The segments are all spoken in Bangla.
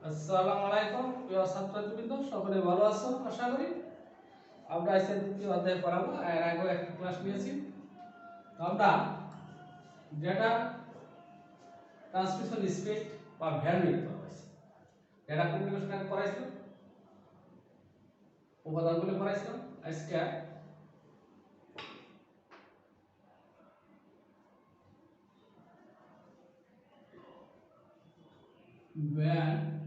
আসসালামু আলাইকুম প্রিয় ছাত্রছাত্রীবৃন্দ, সকলে ভালো আছো আশা করি। আমরা আজকে দ্বিতীয় অধ্যায় পড়াবো। এর আগেও একটা ক্লাস নিয়েছি। তো আমরা ডেটা ট্রান্সমিশন স্পিড বা ব্যান্ডউইথ পড়াইছি। ডেটা কমিউনিকেশন আগে পড়াইছিলাম, উপাদানগুলো পড়াইছিলাম। আজকে ব্যান্ডউইথ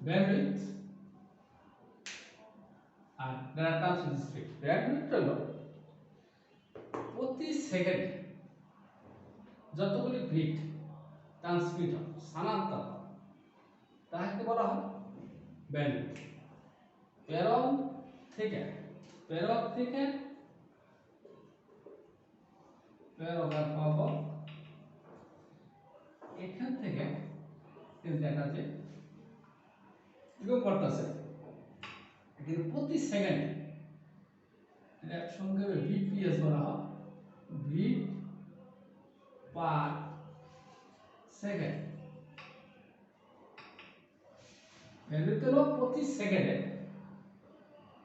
ব্যান্ডউইথ আর ডেটা ট্রান্সমিশন স্পিড। ব্যান্ডউইথ হলো প্রতি সেকেন্ডে যতগুলি বিট ট্রান্সমিট হয়, স্থানান্তর হয়, তাহাকে বলা হয় ব্যান্ডউইথ। প্রেরণ থেকে প্রেরক থেকে প্রেরকের পাবো, এখান থেকে ডেটা যে এরকম করতেছে, কিন্তু প্রতি সেকেন্ডে এটা সংক্ষেপে বিপিএস বলা হয়, বিট পার সেকেন্ড। এর ভিতরে প্রতি সেকেন্ডে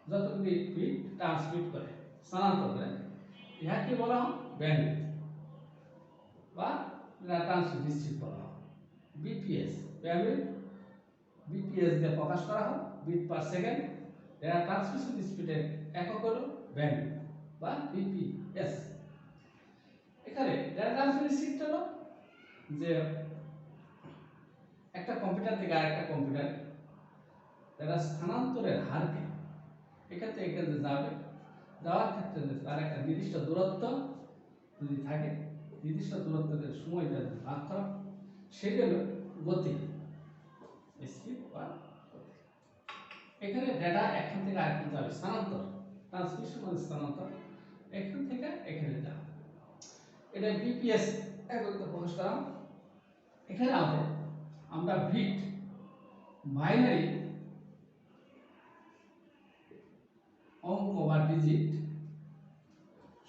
যতগুলি বিট ট্রান্সমিট করে, স্থানান্তর করে, ইহাকে বলা হয় ব্যান্ডউইথ বা ট্রান্সমিশন স্পিড বলা হয়। বিপিএস ব্যান্ডউইথ বিপিএস দিয়ে প্রকাশ করা হয়, bit per second. Data transmission স্পিডের একক হলো ব্যান্ডউইথ বা বিপিএস। এখানে ডেটা ট্রান্সমিশন স্পিড হলো যে একটা কম্পিউটার থেকে আরেকটা কম্পিউটারে ডেটা স্থানান্তরের হারকে এখান থেকে এখানে যাবে, যাওয়ার ক্ষেত্রে তার একটা নির্দিষ্ট দূরত্ব যদি থাকে, নির্দিষ্ট দূরত্বের সময়টা যদি ভাগ করা, সেটা হলো গতি, স্পিড বা গতি। এখানে ডেটা এখান থেকে আরেকখানে যাবে, স্থানান্তর, ট্রান্সমিশন মানে স্থানান্তর, এখান থেকে এখানে যাবে, এটা বিপিএস এককে প্রকাশ করা। এখানে আমরা বিট বাইনারি অঙ্ক বা ডিজিট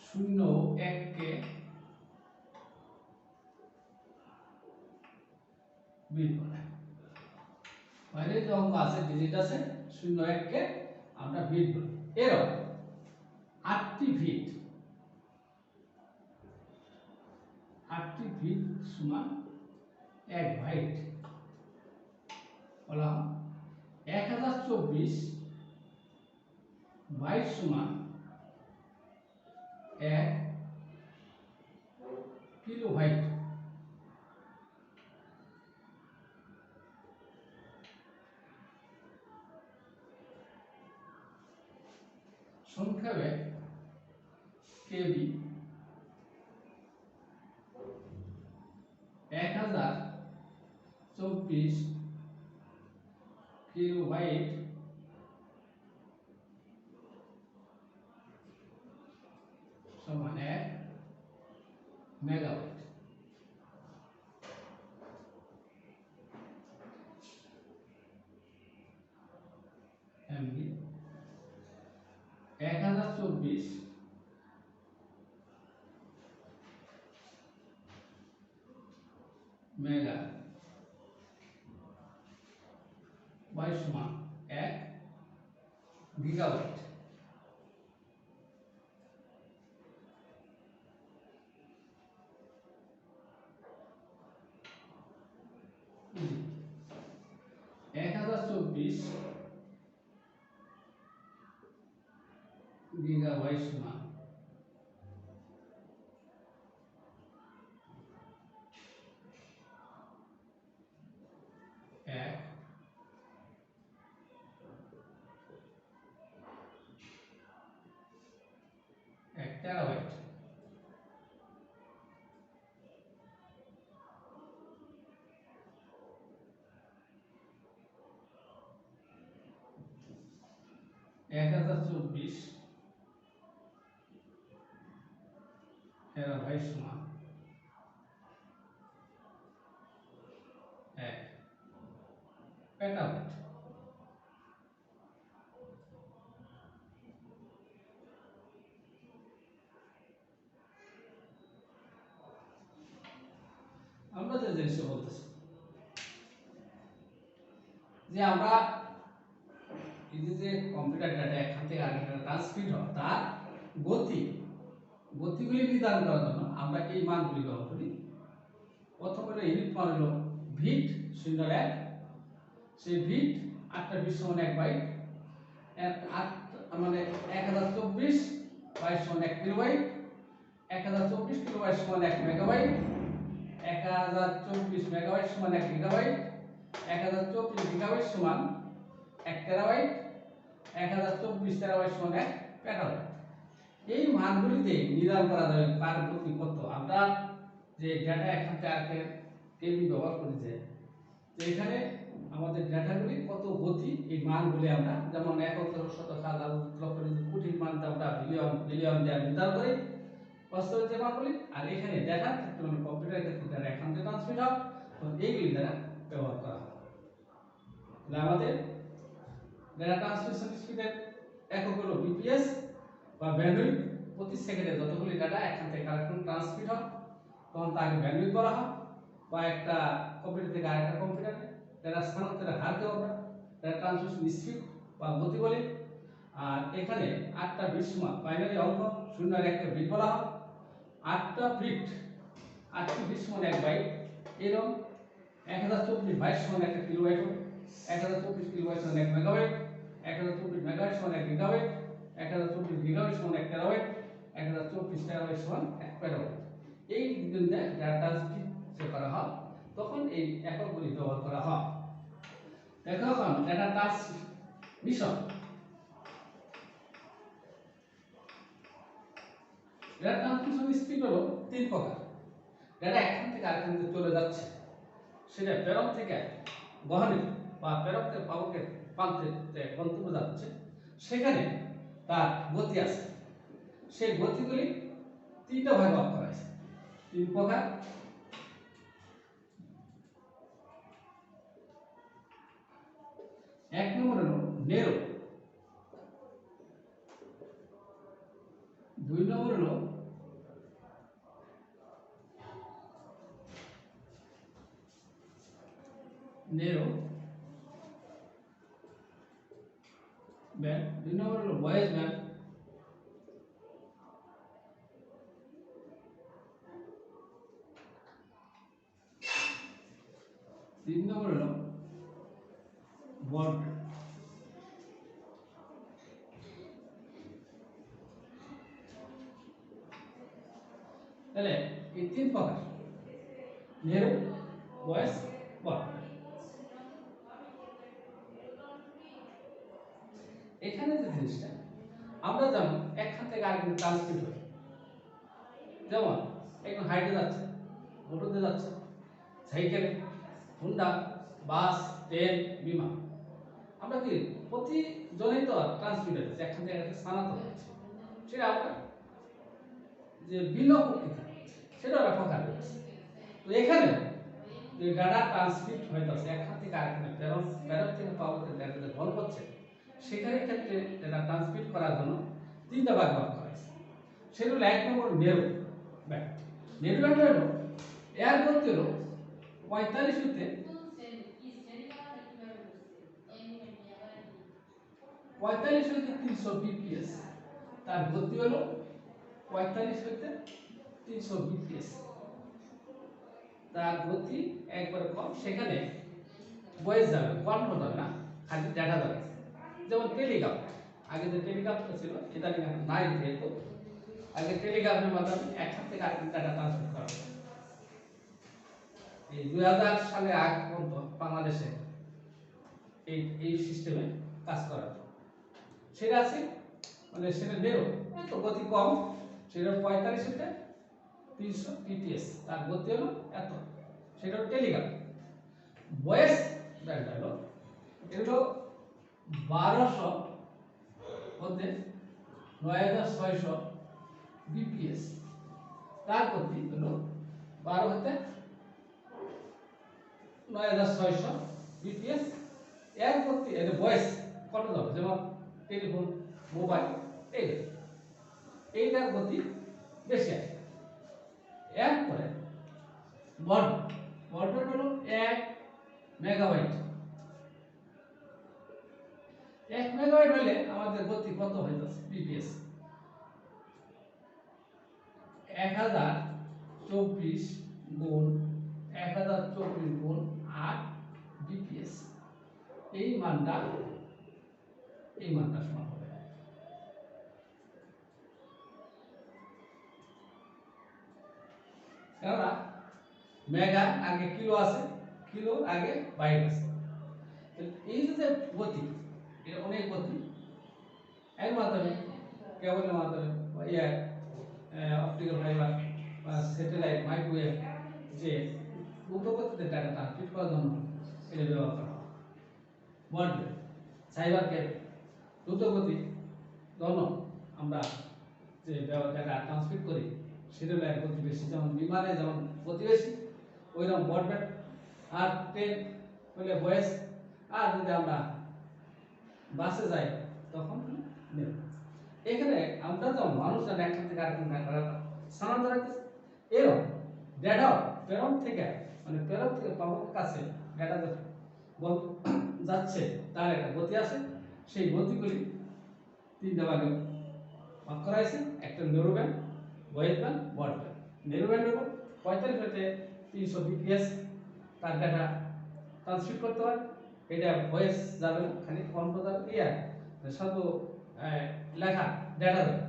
0 1 কে বিট বলে। বাইনারি যে অঙ্ক আছে, ডিজিট আছে 0 1 কে আমরা বিট বলি। এর 8টি বিট, 8টি বিট সমান 1 বাইট বলা হয়। 1024 বাইট সমান 1 কিলোবাইট। সংক্ষেপে কেবি 1024 কিলোবাইট সমান 1 মেগাবাইট। এমবি 1024 মেগা বাই সমান 1 গিগাবাইট। এক হাজার 24 গিগাবাইট সমান 1 টেরাবাইট। y সমান 1 পেটাবাইট। আমরা যে জিনিসটা বলতেছি যে আমরা এই যে কম্পিউটার ডাটা এখান থেকে আরেকটা ট্রান্সমিট হয় তার গতিগুলি নির্ধারণ করার জন্য আমরা এই মানগুলি ব্যবহার করি। প্রথম হলো ইউনিট মান হলো ভিট 0.1, সেই ভিট 8টা 20 সমান 1 বাইট, 8 মানে 1024 বাইট সমান 1 কিলোবাইট, 1024 কিলোবাইট সমান 1 মেগাবাইট, 1024 মেগাবাইট সমান 1 গিগাবাইট, 1024 গিগাবাইট সমান 1 টেরাবাইট, 1024 টেরাবাইট সমান 1 পেটাবাইট। এই মানগুলিতে নির্ধারণ করা যাবে কার গতি কত। আমরা যে ডেটা এখান থেকে আগে টেবিল ব্যবহার করেছে তো এখানে আমাদের ডেটাগুলি কত গতি এই মানগুলি আমরা যেমন একক শতক হাজার লক্ষ কোটির মানটা আমরা বিলিয়ন দিয়ে নির্ধারণ করি বাস্তবে যে মানগুলি, আর এখানে ডেটার ক্ষেত্রে মানে কম্পিউটারের ক্ষেত্রে ডেটা এখান থেকে ট্রান্সমিট হয় তো এইগুলি দ্বারা ব্যবহার করা হয়। তাহলে আমাদের ডেটা ট্রান্সমিশন স্পিডের একক হলো বিপিএস বা ব্যান্ডউইথ। প্রতি সেকেন্ডে যতগুলি ডেটা এখান থেকে কালেক্ট ট্রান্সমিট হয় তখন তাকে ব্যান্ডউইথ বলা হয়, বা একটা কম্পিউটার থেকে আরেকটা কম্পিউটারে ডেটা স্থানান্তরের হারকে আমরা ডেটা ট্রান্সমিশন স্পিড বা গতি বলি। আর এখানে 8টা বিট সমান বাইনারি অঙ্ক 0 আর 1 বিট বলা হয়। 8টা বিট 8টি বিট সমান 1 বাইট, এরকম 1024 বাইট সমান 1 কিলোবাইট হবে, 1024 কিলোবাইট সমান 1 মেগাবাইট, 1024 মেগাবাইট সমান 1 গিগাবাইট, 1024 গিগাবাইট সমান 1 টেরাবাইট, 1024 টেরাবাইট সমান 1 পেটাবাইট। এই দিন ডেটা ট্রান্সমিট করা হয় তখন এই এককগুলি ব্যবহার করা হয়। দেখো এখন data transmission, data transmission speed হলো 3 প্রকার। ডেটা এখান থেকে আরেকখানে চলে যাচ্ছে, সেটা প্রেরক থেকে গ্রহণে বা প্রেরক থেকে পাবকের প্রান্তে গন্তব্যে যাচ্ছে, সেখানে তার গতি আছে। সেই গতিগুলি 3টা ভাগে ভাগ করা হয়েছে, 3 প্রকার। এক নম্বর হলো নেরো, 2 নম্বর হলো নেরো ব্যান্ড, 2 নম্বর হলো ভয়েস ব্যান্ড, 3 নম্বর হলো বর্ড। তাহলে এই 3 প্রকার নেরো, ভয়েস, বর্ড। এখানে যে জিনিসটা আমরা যেমন একখান থেকে আরেকখানে ট্রান্সমিট হই, যেমন একজন হাইটে যাচ্ছে, মোটরতে যাচ্ছে, সাইকেলে, হুন্ডা, বাস, ট্রেন, বিমান, আমরা কি প্রতিজনেই তো ট্রান্সমিট হচ্ছে একখান থেকে একটা স্থানান্তর হচ্ছে, সেটা আমরা যে ভিন্ন প্রকৃতি সেটা আমরা প্রকার করছি। তো এখানে যে ডাটা ট্রান্সমিট হইতেছে একখান থেকে আরেকখানে প্রেরক থেকে পাবকের ডাটা যে ফল করছে, সেখানে ক্ষেত্রে ডাটা ট্রান্সমিট করার জন্য 3টা ভাগ ভাগ করা হয়েছে। সেটা হলো 1 নম্বর নেরো ব্যান্ড। নেরো ব্যান্ড হলো এর গতি হলো 45 হইতে 300 বিপিএস, তার গতি হলো 45 হইতে 300 বিপিএস, তার গতি একবার কম। সেখানে ভয়েস যাবে, কল হবে না, খালি ডেটা যাবে। যেমন টেলিগ্রাম, আগে যে টেলিগ্রামটা ছিল এটা নাই, যেহেতু আগে টেলিগ্রামের মাধ্যমে একখান থেকে আরেকখানে ডাটা ট্রান্সফার করা হতো। এই 2000 সালে আগ পর্যন্ত বাংলাদেশে এই সিস্টেমে কাজ করা হতো। সেটা আছে মানে সেটা নেরো, এত গতি কম, সেটা 45 হতে 300 বিপিএস, তার গতি হলো এত, সেটা টেলিগ্রাম। ভয়েস ব্যান্ড হলো এগুলো 1200 হতে 9600 বিপিএস, তার গতি হলো 12 হতে 9600 বিপিএস। এর গতি এটা ভয়েস কত যাবে, যেমন টেলিফোন, মোবাইল, এইটার গতি বেশি আছে। এরপরে ব্রডব্যান্ড হলো 1 মেগাবাইট। 1 মেগাবাইট হলে আমাদের গতি কত হয়ে যাচ্ছে বিপিএস? 1024 গুণ 1024 গুণ 8 বিপিএস। এই মানটা সমান হবে। কেননা মেগা আগে কিলো আছে, কিলো আগে বাইট আছে। এই যে গতি, এটা অনেক গতি এর মাধ্যমে, কেবলের মাধ্যমে, অপটিক্যাল ফাইবার বা স্যাটেলাইট, মাইক্রোওয়েভ যে দ্রুত গতিতে ডাটা ট্রান্সমিট করার জন্য এটা ব্যবহার করা হয়। ব্রডব্যান্ড, সাইবার ক্যাফে, দ্রুত গতি জন্য আমরা যে ডাটা ট্রান্সমিট করি সেটার গতি বেশি, যেমন বিমানে যেমন গতি বেশি, ওইরকম ব্রডব্যান্ড। আর ট্রেন হলে ভয়েস, আর যদি আমরা বাসে যাই তখন নেব। এখানে আমরা যেমন মানুষ যেন একখান থেকে আরেকখানে স্থানান্তর হইতেছে, এরকম ডেটা প্রেরণ থেকে, মানে প্রেরক থেকে পাবকের কাছে ডেটা যাচ্ছে, তার একটা গতি আছে। সেই গতিগুলি তিনটা ভাগে ভাগ করা হয়েছে। একটা নেরোব্যান্ড, ভয়েস ব্যান্ড, ব্রডব্যান্ড। নেরোব্যান্ড হলো 45 হতে 300 বিপিএস তার ডেটা ট্রান্সমিট করতে হয়। এটা ভয়েস যাবে না, খালি কণ্ঠ যাবে, শুধু লেখা ডেটা যাবে।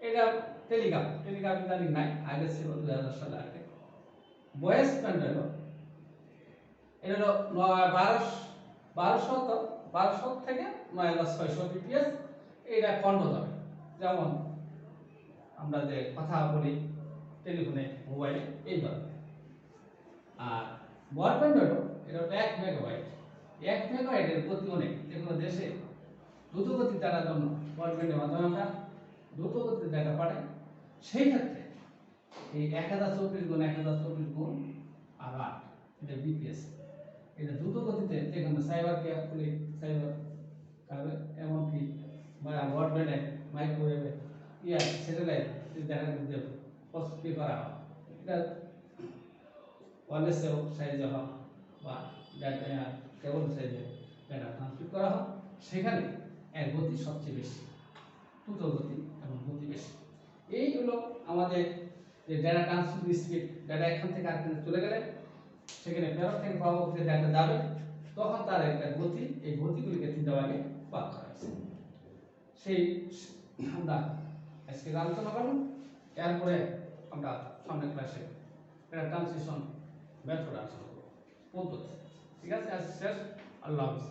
এটা টেলিগ্রাম ইদানিং নাই, আগে ছিল 2000 সালে আগে। ভয়েস ব্যান্ড হলো, এটা হলো 1200 থেকে 9600 বিপিএস। এটা কণ্ঠ যাবে, যেমন আমরা যে কথা বলি টেলিফোনে, মোবাইলে, এই ধরনের। আর ব্রডব্যান্ড হলো, এটা 1 মেগাবাইট। 1 মেগাবাইটের গতি অনেক, যে কোনো দেশে দ্রুত গতির ডাটার জন্য ব্রডব্যান্ডের মাধ্যমে আমরা দ্রুত গতির ডাটা পাঠাই। সেই ক্ষেত্রে এই 1024 গুণ 1024 গুণ আর 8, এটা বিপিএস। এটা দ্রুত গতিতে যেখানে সাইবার ক্যাফে, সাইবার কাবে, এমনকি ব্রডব্যান্ডে, মাইক্রোওয়েভে, স্যাটেলাইট ডাটা দিতে প্রস্তুতি করা হয়। এটা ওয়্যারলেসেও সাইজে হয় বা ডাটা কেবল সাইজে ডাটা ট্রান্সমিট করা হয়। সেখানে এর গতি সবচেয়ে বেশি, দ্রুত গতি এবং গতি বেশি। এই হলো আমাদের যে ডাটা ট্রান্সমিট স্পিড। ডাটা এখান থেকে আরেকখানে চলে গেলে সেখানে প্রেরক থেকে পাবক যে ডাটা যাবে, তখন তার একটা গতি, এই গতিগুলিকে তিনটা ভাগে ভাগ করা হয়েছে। সেই আমরা আজকে আলোচনা করব। এরপরে আমরা সামনের ক্লাসে ডাটা ট্রান্সমিশন মেথড আলোচনা করব, পদ্ধতি। ঠিক আছে, আজ শেষ। আল্লাহ হাফেজ।